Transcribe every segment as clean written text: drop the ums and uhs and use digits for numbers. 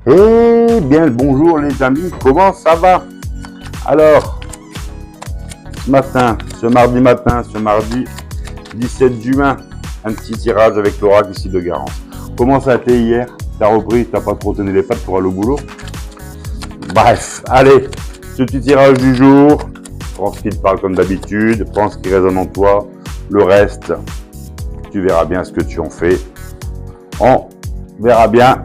Eh bien, le bonjour les amis, comment ça va? Alors, ce mardi 17 juin, un petit tirage avec l'oracle ici de Garance. Comment ça a été hier? T'as repris, t'as pas trop tenu les pattes pour aller au boulot? Bref, allez, ce petit tirage du jour, pense qu'il te parle comme d'habitude, pense qu'il résonne en toi. Le reste, tu verras bien ce que tu en fais. On verra bien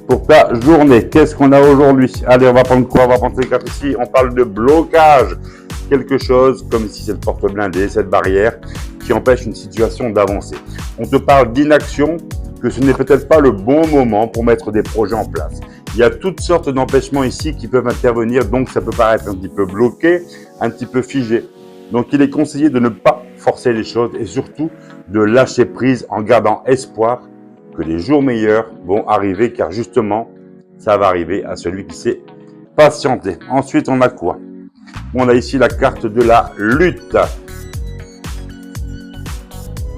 pour ta journée. Qu'est-ce qu'on a aujourd'hui? Allez, on va prendre quoi? On va prendre ces cartes ici. On parle de blocage. Quelque chose comme ici cette porte blindée, cette barrière qui empêche une situation d'avancer. On te parle d'inaction, que ce n'est peut-être pas le bon moment pour mettre des projets en place. Il y a toutes sortes d'empêchements ici qui peuvent intervenir, donc ça peut paraître un petit peu bloqué, un petit peu figé. Donc il est conseillé de ne pas forcer les choses et surtout de lâcher prise en gardant espoir que les jours meilleurs vont arriver, car justement, ça va arriver à celui qui s'est patienté. Ensuite, on a quoi? On a ici la carte de la lutte.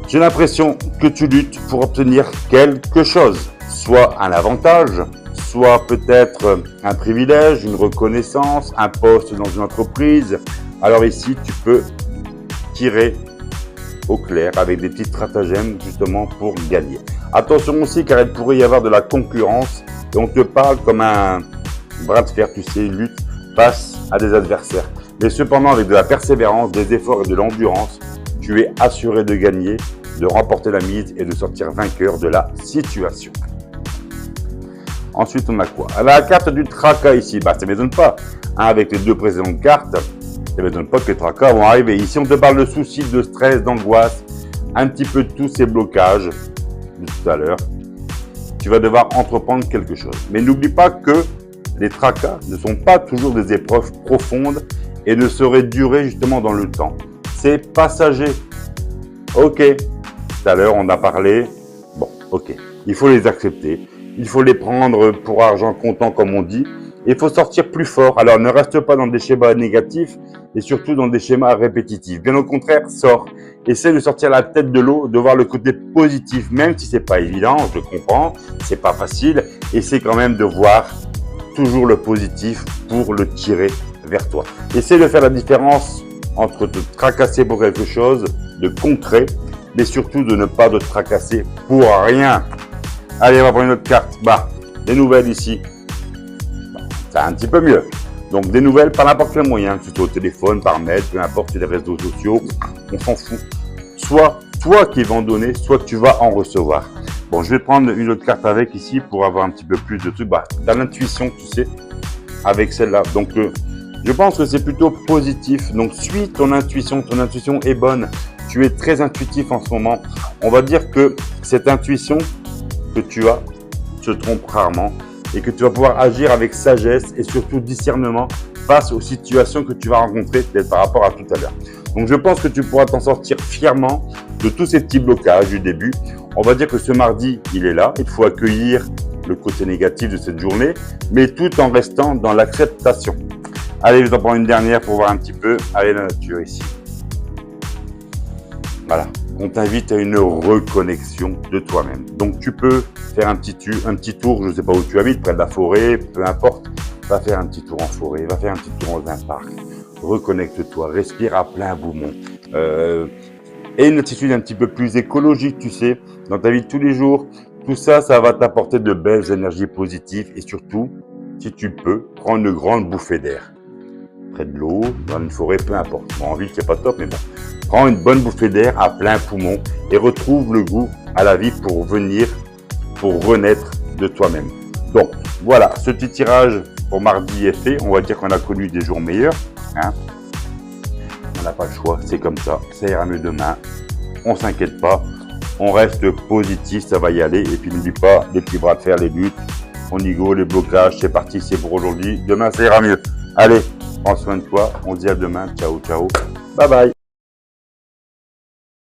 J'ai l'impression que tu luttes pour obtenir quelque chose, soit un avantage, soit peut-être un privilège, une reconnaissance, un poste dans une entreprise. Alors ici, tu peux tirer au clair avec des petits stratagèmes justement pour gagner. Attention aussi, car il pourrait y avoir de la concurrence et on te parle comme un bras de fer, tu sais, lutte face à des adversaires. Mais cependant, avec de la persévérance, des efforts et de l'endurance, tu es assuré de gagner, de remporter la mise et de sortir vainqueur de la situation. Ensuite, on a quoi? La carte du tracas ici, ça ne m'étonne pas. Avec les deux précédentes cartes, ça ne m'étonne pas que les tracas vont arriver. Ici, on te parle de soucis, de stress, d'angoisse, un petit peu de tous ces blocages de tout à l'heure. Tu vas devoir entreprendre quelque chose. Mais n'oublie pas que les tracas ne sont pas toujours des épreuves profondes et ne sauraient durer justement dans le temps. C'est passager. Ok. Tout à l'heure, on a parlé. Bon, ok. Il faut les accepter. Il faut les prendre pour argent comptant, comme on dit. Il faut sortir plus fort. Alors, ne reste pas dans des schémas négatifs et surtout dans des schémas répétitifs. Bien au contraire, sors. Essaie de sortir la tête de l'eau, de voir le côté positif, même si c'est pas évident, je comprends, c'est pas facile. Essaie quand même de voir toujours le positif pour le tirer vers toi. Essaie de faire la différence entre te tracasser pour quelque chose de concret, mais surtout de ne pas te tracasser pour rien. Allez, on va prendre une autre carte. Des nouvelles ici. Ça va un petit peu mieux. Donc, des nouvelles par n'importe quel moyen, que ce soit au téléphone, par mail, peu importe, sur les réseaux sociaux, on s'en fout. Soit toi qui vas en donner, soit tu vas en recevoir. Bon, je vais prendre une autre carte avec ici pour avoir un petit peu plus de trucs. Tu as l'intuition, tu sais, avec celle-là. Donc, je pense que c'est plutôt positif. Donc, suis ton intuition est bonne. Tu es très intuitif en ce moment. On va dire que cette intuition que tu as se trompe rarement et que tu vas pouvoir agir avec sagesse et surtout discernement face aux situations que tu vas rencontrer, peut-être par rapport à tout à l'heure. Donc, je pense que tu pourras t'en sortir fièrement de tous ces petits blocages du début. On va dire que ce mardi, il est là. Il faut accueillir le côté négatif de cette journée, mais tout en restant dans l'acceptation. Allez, je vais en prendre une dernière pour voir un petit peu. Allez, la nature ici. Voilà. On t'invite à une reconnexion de toi-même. Donc, tu peux faire un petit tour, je ne sais pas où tu habites, près de la forêt, peu importe. Va faire un petit tour en forêt, va faire un petit tour dans un parc. Reconnecte-toi, respire à plein poumon. Et une attitude un petit peu plus écologique, tu sais, dans ta vie de tous les jours. Tout ça, ça va t'apporter de belles énergies positives et surtout, si tu peux, prendre une grande bouffée d'air. Près de l'eau, dans une forêt, peu importe. Bon, en ville, c'est pas top, mais bon. Prends une bonne bouffée d'air à plein poumon et retrouve le goût à la vie pour renaître de toi-même. Donc, voilà, ce petit tirage pour mardi est fait. On va dire qu'on a connu des jours meilleurs. On n'a pas le choix, c'est comme ça. Ça ira mieux demain. On ne s'inquiète pas. On reste positif, ça va y aller. Et puis, n'oublie pas les petits bras de fer, les luttes. On y go, les blocages, c'est parti, c'est pour aujourd'hui. Demain, ça ira mieux. Allez, prends soin de toi. On se dit à demain. Ciao, ciao. Bye bye.